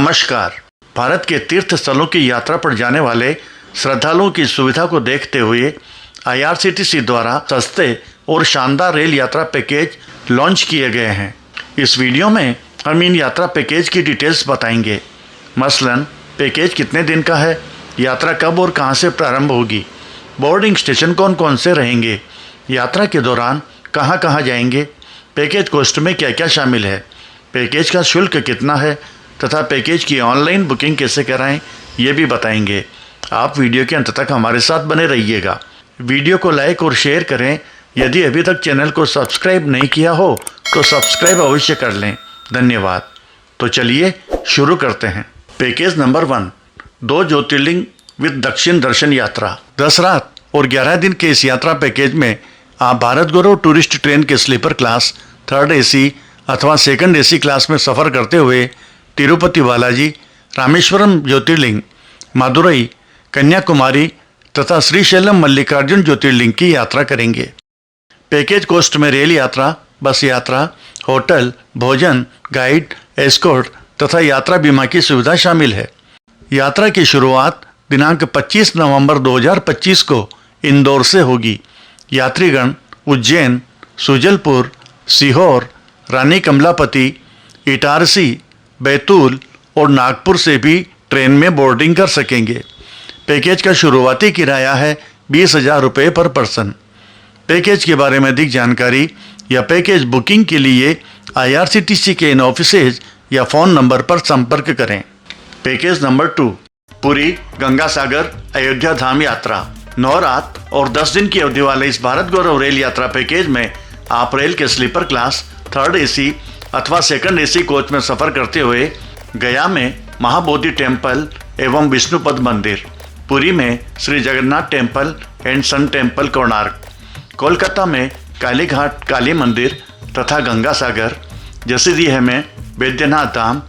नमस्कार। भारत के तीर्थ स्थलों की यात्रा पर जाने वाले श्रद्धालुओं की सुविधा को देखते हुए IRCTC द्वारा सस्ते और शानदार रेल यात्रा पैकेज लॉन्च किए गए हैं। इस वीडियो में हम इन यात्रा पैकेज की डिटेल्स बताएंगे। मसलन पैकेज कितने दिन का है, यात्रा कब और कहां से प्रारंभ होगी, बोर्डिंग स्टेशन कौन कौन से रहेंगे, यात्रा के दौरान कहां कहां जाएंगे, पैकेज कॉस्ट में क्या क्या शामिल है, पैकेज का शुल्क कितना है तथा पैकेज की ऑनलाइन बुकिंग कैसे कराएं, ये भी बताएंगे। आप वीडियो के अंत तक हमारे साथ बने रहिएगा। वीडियो को लाइक और शेयर करें। यदि अभी तक चैनल को सब्सक्राइब नहीं किया हो तो सब्सक्राइब अवश्य कर लें। धन्यवाद। तो चलिए शुरू करते हैं। पैकेज नंबर 1, 2 ज्योतिर्लिंग विद दक्षिण दर्शन यात्रा। 10 रात और 11 दिन के इस यात्रा पैकेज में आप भारत गौरव टूरिस्ट ट्रेन के स्लीपर क्लास, 3rd AC अथवा 2nd AC क्लास में सफ़र करते हुए तिरुपति बालाजी, रामेश्वरम ज्योतिर्लिंग, मदुरई, कन्याकुमारी तथा श्रीशैलम मल्लिकार्जुन ज्योतिर्लिंग की यात्रा करेंगे। पैकेज कॉस्ट में रेल यात्रा, बस यात्रा, होटल, भोजन, गाइड, एस्कॉर्ट तथा यात्रा बीमा की सुविधा शामिल है। यात्रा की शुरुआत दिनांक 25 नवंबर 2025 को इंदौर से होगी। यात्रीगण उज्जैन, सुजलपुर, सीहोर, रानी कमलापति, इटारसी, बैतूल और नागपुर से भी ट्रेन में बोर्डिंग कर सकेंगे। पैकेज का शुरुआती किराया है 20,000 रुपये पर पर्सन। पैकेज के बारे में अधिक जानकारी या पैकेज बुकिंग के लिए IRCTC के इन ऑफिसेज या फ़ोन नंबर पर संपर्क करें। पैकेज नंबर 2, पुरी गंगा सागर अयोध्या धाम यात्रा। 9 रात और 10 दिन की अवधि वाले इस भारत गौरव रेल यात्रा पैकेज में आप रेल के स्लीपर क्लास, 3rd AC अथवा 2nd AC कोच में सफ़र करते हुए गया में महाबोधि टेम्पल एवं विष्णुपद मंदिर, पुरी में Shri Jagannath temple and sun temple Konark, Kolkata में कालीघाट काली मंदिर तथा गंगा सागर, जैसलमेर में बैद्यनाथ धाम,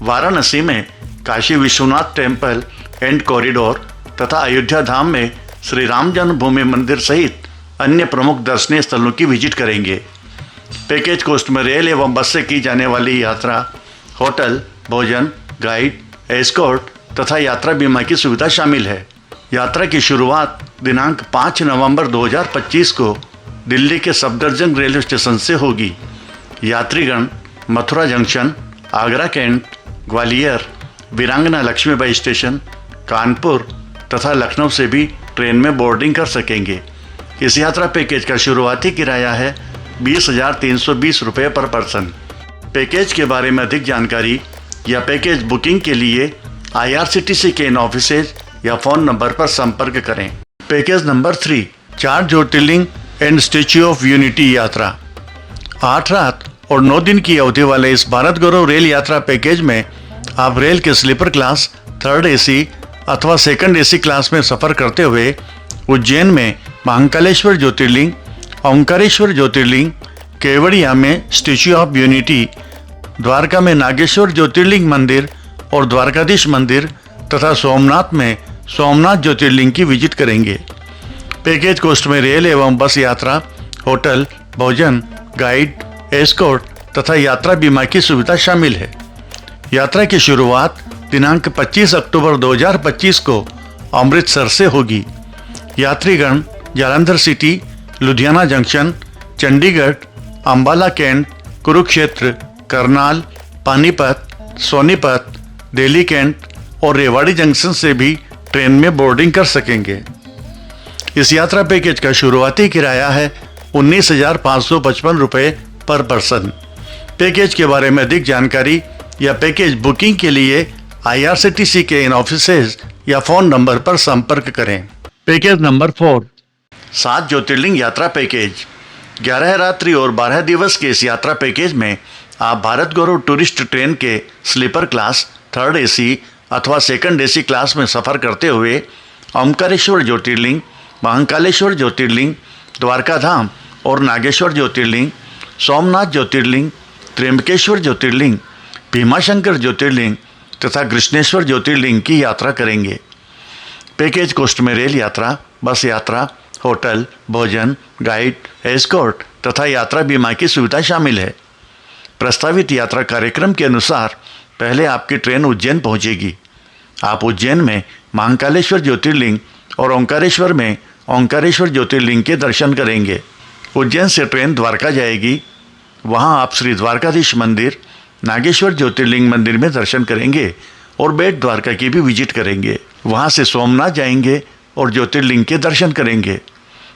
वाराणसी में Kashi Vishwanath temple and corridor तथा अयोध्या धाम में श्री राम जन्मभूमि मंदिर सहित अन्य प्रमुख दर्शनीय स्थलों की विजिट करेंगे। पैकेज कॉस्ट में रेल एवं बस से की जाने वाली यात्रा, होटल, भोजन, गाइड, एस्कॉर्ट तथा यात्रा बीमा की सुविधा शामिल है। यात्रा की शुरुआत दिनांक 5 नवंबर 2025 को दिल्ली के सफदरजंग रेलवे स्टेशन से होगी। यात्रीगण मथुरा जंक्शन, आगरा कैंट, ग्वालियर, वीरांगना लक्ष्मीबाई स्टेशन, कानपुर तथा लखनऊ से भी ट्रेन में बोर्डिंग कर सकेंगे। इस यात्रा पैकेज का शुरुआती किराया है 20,320 रुपये पर पर्सन। पैकेज के बारे में अधिक जानकारी या पैकेज बुकिंग के लिए IRCTC के इन ऑफिसेज या फ़ोन नंबर पर संपर्क करें। Package number 3, 4 Jyotirlinga and statue of unity यात्रा। 8 रात और 9 दिन की अवधि वाले इस भारत गौरव रेल यात्रा पैकेज में आप रेल के स्लीपर क्लास, 3rd AC अथवा 2nd AC क्लास में सफ़र करते हुए उज्जैन में महाकालेश्वर ज्योतिर्लिंग, ओंकारेश्वर ज्योतिर्लिंग, केवड़िया में स्टैच्यू ऑफ यूनिटी, द्वारका में नागेश्वर ज्योतिर्लिंग मंदिर और द्वारकाधीश मंदिर तथा सोमनाथ में सोमनाथ ज्योतिर्लिंग की विजिट करेंगे। पैकेज कॉस्ट में रेल एवं बस यात्रा, होटल, भोजन, गाइड, एस्कॉर्ट तथा यात्रा बीमा की सुविधा शामिल है। यात्रा की शुरुआत दिनांक 25 अक्टूबर 2025 को अमृतसर से होगी। यात्रीगण Jalandhar city, Ludhiana junction, Chandigarh, Ambala Cantt, Kurukshetra, Karnal, Panipat, Sonipat, Delhi Cantt और रेवाड़ी जंक्शन से भी ट्रेन में बोर्डिंग कर सकेंगे। इस यात्रा पैकेज का शुरुआती किराया है 19,555 रुपये पर पर्सन। पैकेज के बारे में अधिक जानकारी या पैकेज बुकिंग के लिए IRCTC के इन ऑफिसेज या फ़ोन नंबर पर संपर्क करें। पैकेज नंबर 4, 7 ज्योतिर्लिंग यात्रा पैकेज। 11 रात्रि और 12 दिवस के इस यात्रा पैकेज में आप भारत गौरव टूरिस्ट ट्रेन के स्लीपर क्लास, 3rd AC अथवा 2nd AC क्लास में सफ़र करते हुए ओंकारेश्वर ज्योतिर्लिंग, महाकालेश्वर ज्योतिर्लिंग, द्वारका धाम और नागेश्वर ज्योतिर्लिंग, सोमनाथ ज्योतिर्लिंग, त्र्यंबकेश्वर ज्योतिर्लिंग, भीमाशंकर ज्योतिर्लिंग तथा कृष्णेश्वर ज्योतिर्लिंग की यात्रा करेंगे। पैकेज कॉस्ट में रेल यात्रा, बस यात्रा, होटल, भोजन, गाइड, एस्कॉर्ट तथा यात्रा बीमा की सुविधा शामिल है। प्रस्तावित यात्रा कार्यक्रम के अनुसार पहले आपकी ट्रेन उज्जैन पहुंचेगी। आप उज्जैन में महाकालेश्वर ज्योतिर्लिंग और ओंकारेश्वर में ओंकारेश्वर ज्योतिर्लिंग के दर्शन करेंगे। उज्जैन से ट्रेन द्वारका जाएगी। वहां आप श्री द्वारकाधीश मंदिर, नागेश्वर ज्योतिर्लिंग मंदिर में दर्शन करेंगे और बेट द्वारका की भी विजिट करेंगे। वहां से सोमनाथ जाएंगे और ज्योतिर्लिंग के दर्शन करेंगे।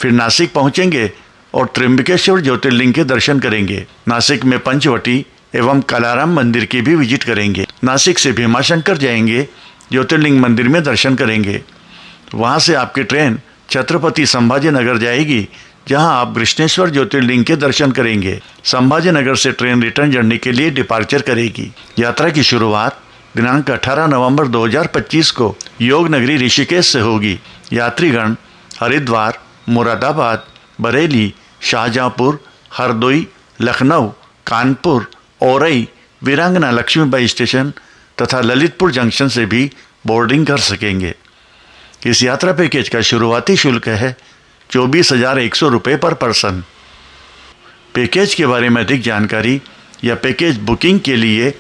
फिर नासिक पहुंचेंगे और त्र्यंबकेश्वर ज्योतिर्लिंग के दर्शन करेंगे। नासिक में पंचवटी एवं कलाराम मंदिर की भी विजिट करेंगे। नासिक से भीमाशंकर जाएंगे, ज्योतिर्लिंग मंदिर में दर्शन करेंगे। वहां से आपकी ट्रेन छत्रपति संभाजी नगर जाएगी, जहां आप कृष्णेश्वर ज्योतिर्लिंग के दर्शन करेंगे। संभाजी नगर से ट्रेन रिटर्न जर्नी के लिए डिपार्चर करेगी। यात्रा की शुरुआत दिनांक 18 नवंबर 2025 को योग नगरी ऋषिकेश से होगी। यात्रीगण हरिद्वार, मुरादाबाद, बरेली, शाहजहाँपुर, हरदोई, लखनऊ, कानपुर, औरई, वीरांगना लक्ष्मीबाई स्टेशन तथा ललितपुर जंक्शन से भी बोर्डिंग कर सकेंगे। इस यात्रा पैकेज का शुरुआती शुल्क है 24,100 रुपये पर पर्सन। पैकेज के बारे में अधिक जानकारी या पैकेज बुकिंग के लिए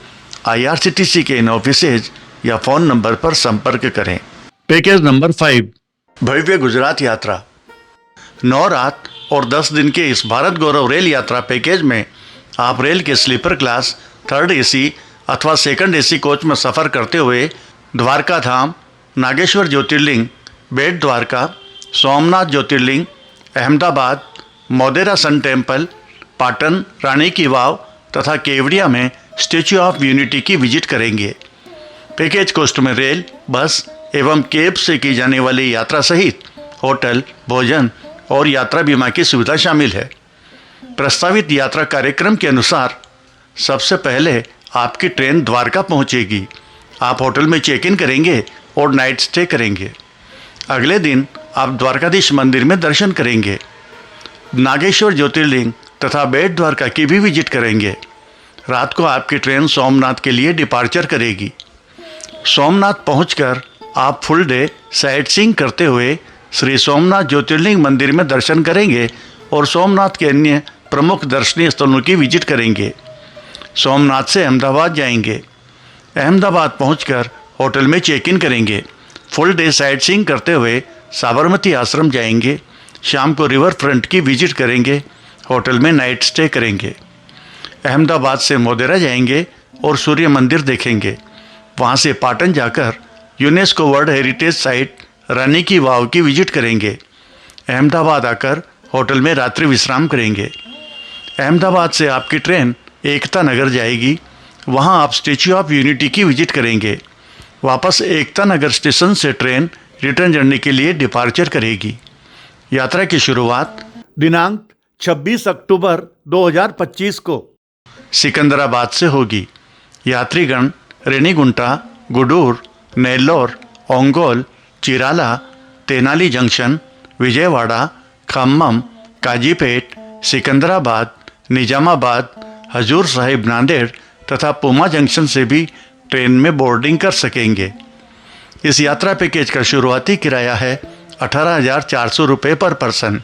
IRCTC के इन ऑफिसेज या फ़ोन नंबर पर संपर्क करें। पैकेज नंबर 5, भव्य गुजरात यात्रा। 9 रात और 10 दिन के इस भारत गौरव रेल यात्रा पैकेज में आप रेल के स्लीपर क्लास, 3rd AC अथवा 2nd AC कोच में सफ़र करते हुए द्वारका धाम, नागेश्वर ज्योतिर्लिंग, बेट द्वारका, सोमनाथ ज्योतिर्लिंग, अहमदाबाद, मोदेरा सन टेम्पल, पाटन, रानी की वाव तथा केवड़िया में स्टैच्यू ऑफ यूनिटी की विजिट करेंगे। पैकेज कॉस्ट में रेल, बस एवं कैब से की जाने वाली यात्रा सहित होटल, भोजन और यात्रा बीमा की सुविधा शामिल है। प्रस्तावित यात्रा कार्यक्रम के अनुसार सबसे पहले आपकी ट्रेन द्वारका पहुंचेगी। आप होटल में चेक इन करेंगे और नाइट स्टे करेंगे। अगले दिन आप द्वारकाधीश मंदिर में दर्शन करेंगे। नागेश्वर ज्योतिर्लिंग तथा बेट द्वारका की भी विजिट करेंगे। रात को आपकी ट्रेन सोमनाथ के लिए डिपार्चर करेगी। सोमनाथ पहुंचकर आप फुल डे साइट सीइंग करते हुए श्री सोमनाथ ज्योतिर्लिंग मंदिर में दर्शन करेंगे और सोमनाथ के अन्य प्रमुख दर्शनीय स्थलों की विजिट करेंगे। सोमनाथ से अहमदाबाद जाएंगे। अहमदाबाद पहुंचकर होटल में चेक इन करेंगे। फुल डे साइट सीइंग करते हुए साबरमती आश्रम जाएंगे। शाम को रिवर फ्रंट की विजिट करेंगे। होटल में नाइट स्टे करेंगे। अहमदाबाद से मोदेरा जाएंगे और सूर्य मंदिर देखेंगे। वहां से पाटन जाकर यूनेस्को वर्ल्ड हेरिटेज साइट रानी की वाव की विजिट करेंगे। अहमदाबाद आकर होटल में रात्रि विश्राम करेंगे। अहमदाबाद से आपकी ट्रेन एकता नगर जाएगी। वहां आप स्टैच्यू ऑफ यूनिटी की विजिट करेंगे। वापस एकता नगर स्टेशन से ट्रेन रिटर्न जर्नी के लिए डिपार्चर करेगी। यात्रा की शुरुआत दिनांक 26 अक्टूबर 2025 को सिकंदराबाद से होगी। यात्रीगण रेनीगुंटा, गुडूर, नेल्लोर, ओंगोल, चिराला, तेनाली जंक्शन, विजयवाड़ा, खम्मम, काजीपेट, सिकंदराबाद, निजामाबाद, हजूर साहिब नांदेड़ तथा पुमा जंक्शन से भी ट्रेन में बोर्डिंग कर सकेंगे। इस यात्रा पैकेज का शुरुआती किराया है 18,400 रुपये पर पर्सन।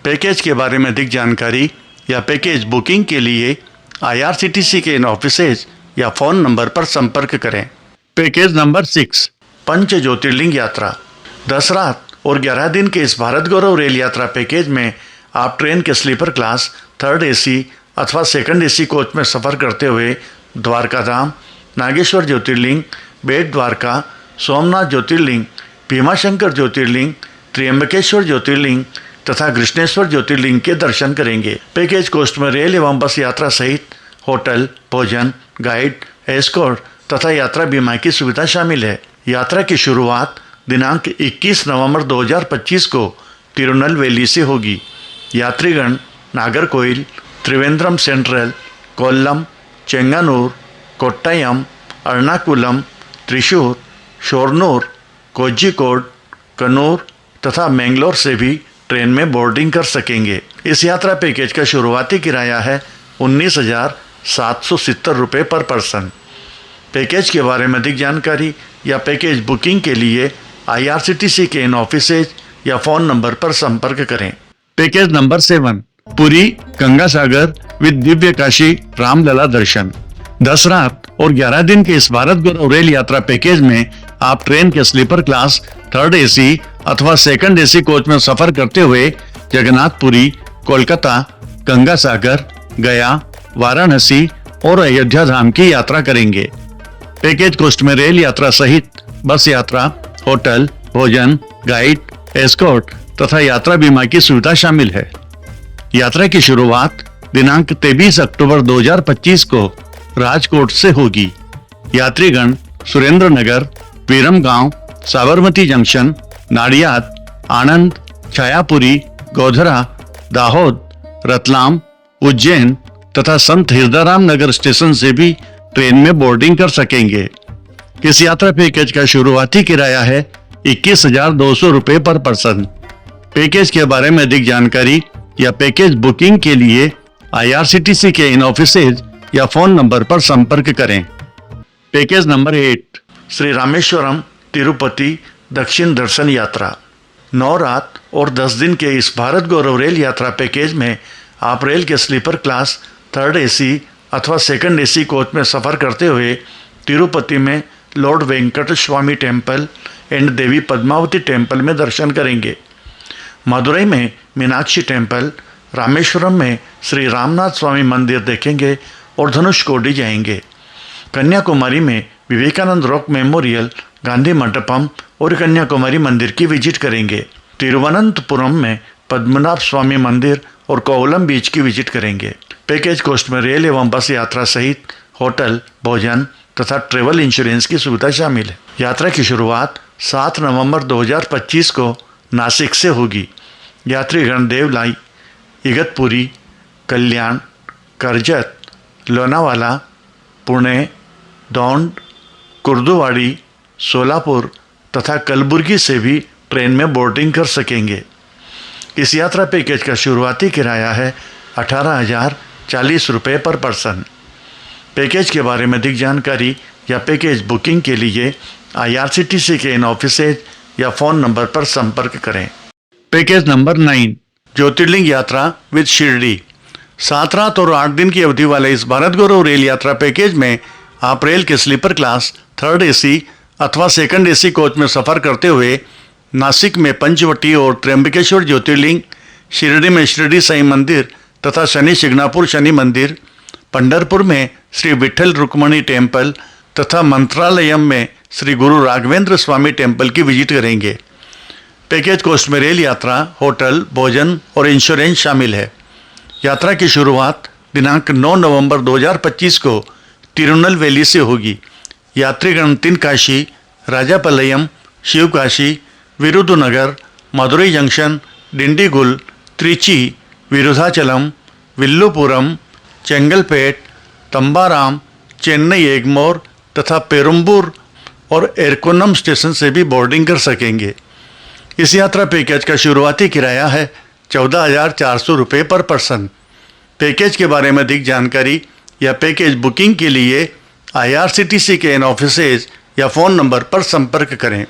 पैकेज के बारे में अधिक जानकारी या पैकेज बुकिंग के लिए IRCTC के इन ऑफिसेज या फ़ोन नंबर पर संपर्क करें। पैकेज नंबर 6, पंच ज्योतिर्लिंग यात्रा। 10 रात और 11 दिन के इस भारत गौरव रेल यात्रा पैकेज में आप ट्रेन के स्लीपर क्लास, 3rd AC अथवा 2nd AC कोच में सफ़र करते हुए द्वारका धाम, नागेश्वर ज्योतिर्लिंग, बेट द्वारका, सोमनाथ ज्योतिर्लिंग, भीमाशंकर ज्योतिर्लिंग, त्र्यंबकेश्वर ज्योतिर्लिंग तथा कृष्णेश्वर ज्योतिर्लिंग के दर्शन करेंगे। पैकेज कॉस्ट में रेल एवं बस यात्रा सहित होटल, भोजन, गाइड, एस्कॉर्ट तथा यात्रा बीमा की सुविधा शामिल है। यात्रा की शुरुआत दिनांक 21 नवंबर 2025 को तिरुनेलवेली से होगी। यात्रीगण नागरकोइल, त्रिवेंद्रम सेंट्रल, कोल्लम, चेंगनूर, कोट्टयम, एर्नाकुलम, त्रिशूर, शोरनूर, कोझिकोड, कन्नूर तथा मैंगलोर से भी ट्रेन में बोर्डिंग कर सकेंगे। इस यात्रा पैकेज का शुरुआती किराया है 19,770 रुपये पर पर्सन। पैकेज के बारे में अधिक जानकारी या पैकेज बुकिंग के लिए IRCTC के इन ऑफिसेज या फ़ोन नंबर पर संपर्क करें। Package number 7, Puri Ganga Sagar with Divya Kashi Ramlala दर्शन। 10 रात और 11 दिन के इस भारत गौरव रेल यात्रा पैकेज में आप ट्रेन के स्लीपर क्लास, थर्ड एसी अथवा सेकंड एसी कोच में सफर करते हुए जगन्नाथपुरी, कोलकाता, गंगा सागर, गया, वाराणसी और अयोध्या धाम की यात्रा करेंगे। पैकेज कॉस्ट में रेल यात्रा सहित बस यात्रा, होटल, भोजन, गाइड, एस्कॉर्ट तथा यात्रा बीमा की सुविधा शामिल है। यात्रा की शुरुआत दिनांक 23 अक्टूबर 2025 को राजकोट से होगी। यात्रीगण सुरेंद्र नगर, विरमगांव, साबरमती जंक्शन, नाडियाद, आनंद, छायापुरी, गोधरा, दाहोद, रतलाम, उज्जैन तथा संत हिरदाराम नगर स्टेशन से भी ट्रेन में बोर्डिंग कर सकेंगे। इस यात्रा पैकेज का शुरुआती किराया है 21,200 रुपए पर पर्सन। पैकेज के बारे में अधिक जानकारी या पैकेज बुकिंग के लिए IRCTC के इन ऑफिसेज या फोन नंबर पर संपर्क करें। पैकेज नंबर 8 श्री रामेश्वरम तिरुपति दक्षिण दर्शन यात्रा। 9 रात और 10 दिन के इस भारत गौरव रेल यात्रा पैकेज में आप रेल के स्लीपर क्लास, थर्ड एसी अथवा सेकंड एसी कोच में सफ़र करते हुए तिरुपति में lord Venkat Swami temple and Devi Padmavati temple में दर्शन करेंगे। मदुरई में मीनाक्षी टेम्पल, रामेश्वरम में श्री रामनाथ स्वामी मंदिर देखेंगे और धनुषकोडी जाएंगे। कन्याकुमारी में विवेकानंद रॉक मेमोरियल, गांधी मंडपम और कन्याकुमारी मंदिर की विजिट करेंगे। तिरुवनंतपुरम में पद्मनाभ स्वामी मंदिर और कोवलम बीच की विजिट करेंगे। पैकेज कॉस्ट में रेल एवं बस यात्रा सहित होटल, भोजन तथा ट्रेवल इंश्योरेंस की सुविधा शामिल है। यात्रा की शुरुआत 7 नवंबर 2025 को नासिक से होगी। यात्रीगण देवलाई, इगतपुरी, कल्याण, करजत, लोनावाला, पुणे, दौंड, कुर्दुवाड़ी, सोलापुर तथा कलबुर्गी से भी ट्रेन में बोर्डिंग कर सकेंगे। इस यात्रा पैकेज का शुरुआती किराया है 18,040 रुपये पर पर्सन। पैकेज के बारे में अधिक जानकारी या पैकेज बुकिंग के लिए IRCTC के इन ऑफिसेज या फ़ोन नंबर पर संपर्क करें। पैकेज नंबर 9 ज्योतिर्लिंग यात्रा विद शिरडी। 7 रात और 8 दिन की अवधि वाले इस भारत गौरव रेल यात्रा पैकेज में आप रेल के स्लीपर क्लास, थर्ड एसी अथवा सेकंड एसी कोच में सफ़र करते हुए नासिक में पंचवटी और त्र्यंबकेश्वर ज्योतिर्लिंग, शिरडी में शिरडी साईं मंदिर तथा शनि शिंगणापुर शनि मंदिर, पंढरपुर में श्री विठल रुक्मणी टेम्पल तथा मंत्रालयम में श्री गुरु राघवेंद्र स्वामी टेम्पल की विजिट करेंगे। पैकेज कॉस्ट में रेल यात्रा, होटल, भोजन और इंश्योरेंस शामिल है। यात्रा की शुरुआत दिनांक 9 नवंबर 2025 को तिरुनेलवेली से होगी। यात्रीगण तिनकाशी, राजापलयम, शिवकाशी, विरुधुनगर, मदुरई जंक्शन, डिंडीगुल, त्रिची, विरुधाचलम, विल्लुपुरम, चेंगलपेट, तंबाराम, चेन्नई एगमोर तथा पेरुम्बूर और एरकोनम स्टेशन से भी बोर्डिंग कर सकेंगे। इस यात्रा पैकेज का शुरुआती किराया है 14,400 रुपये पर पर्सन। पैकेज के बारे में अधिक जानकारी या पैकेज बुकिंग के लिए IRCTC के इन ऑफिसेज या फ़ोन नंबर पर संपर्क करें।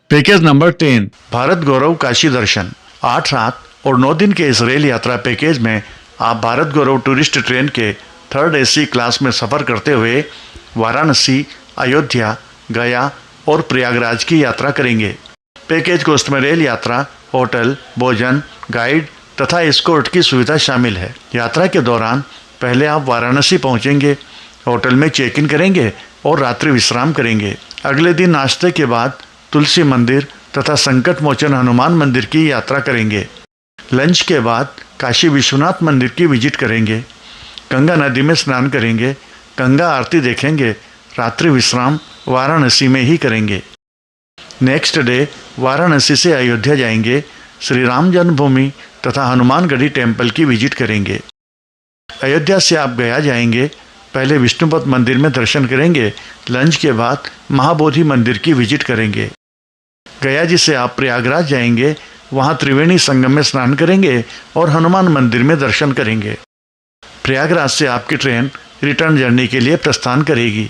पैकेज नंबर 10 भारत गौरव काशी दर्शन। 8 रात और 9 दिन के इस रेल यात्रा पैकेज में आप भारत गौरव टूरिस्ट ट्रेन के थर्ड एसी क्लास में सफ़र करते हुए वाराणसी, अयोध्या, गया और प्रयागराज की यात्रा करेंगे। पैकेज कॉस्ट में रेल यात्रा, होटल, भोजन, गाइड तथा एस्कॉर्ट की सुविधा शामिल है। यात्रा के दौरान पहले आप वाराणसी पहुंचेंगे, होटल में चेक इन करेंगे और रात्रि विश्राम करेंगे। अगले दिन नाश्ते के बाद तुलसी मंदिर तथा संकट मोचन हनुमान मंदिर की यात्रा करेंगे। लंच के बाद काशी विश्वनाथ मंदिर की विजिट करेंगे। गंगा नदी में स्नान करेंगे, गंगा आरती देखेंगे। रात्रि विश्राम वाराणसी में ही करेंगे। नेक्स्ट डे वाराणसी से अयोध्या जाएंगे। श्री राम जन्मभूमि तथा हनुमानगढ़ी टेम्पल की विजिट करेंगे। अयोध्या से आप गया जाएंगे। पहले विष्णुपद मंदिर में दर्शन करेंगे। लंच के बाद महाबोधि मंदिर की विजिट करेंगे। गया जी से आप प्रयागराज जाएंगे। वहाँ त्रिवेणी संगम में स्नान करेंगे और हनुमान मंदिर में दर्शन करेंगे। प्रयागराज से आपकी ट्रेन रिटर्न जर्नी के लिए प्रस्थान करेगी।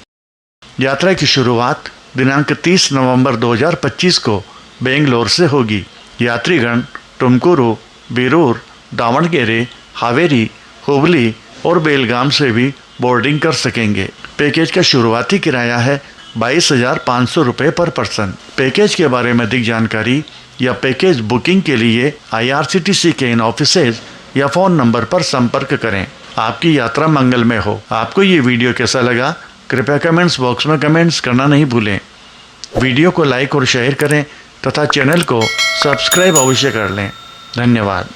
यात्रा की शुरुआत दिनांक 30 नवंबर 2025 को बेंगलोर से होगी। यात्रीगण तुमकुरू, बीरूर, दावणगेरे, हावेरी, हुबली और बेलगाम से भी बोर्डिंग कर सकेंगे। पैकेज का शुरुआती किराया है 22,500 रुपये पर पर्सन। पैकेज के बारे में अधिक जानकारी या पैकेज बुकिंग के लिए IRCTC के इन ऑफिसेज या फ़ोन नंबर पर संपर्क करें। आपकी यात्रा मंगलमय हो। आपको ये वीडियो कैसा लगा कृपया कमेंट्स बॉक्स में कमेंट्स करना नहीं भूलें। वीडियो को लाइक और शेयर करें तथा चैनल को सब्सक्राइब अवश्य कर लें। धन्यवाद।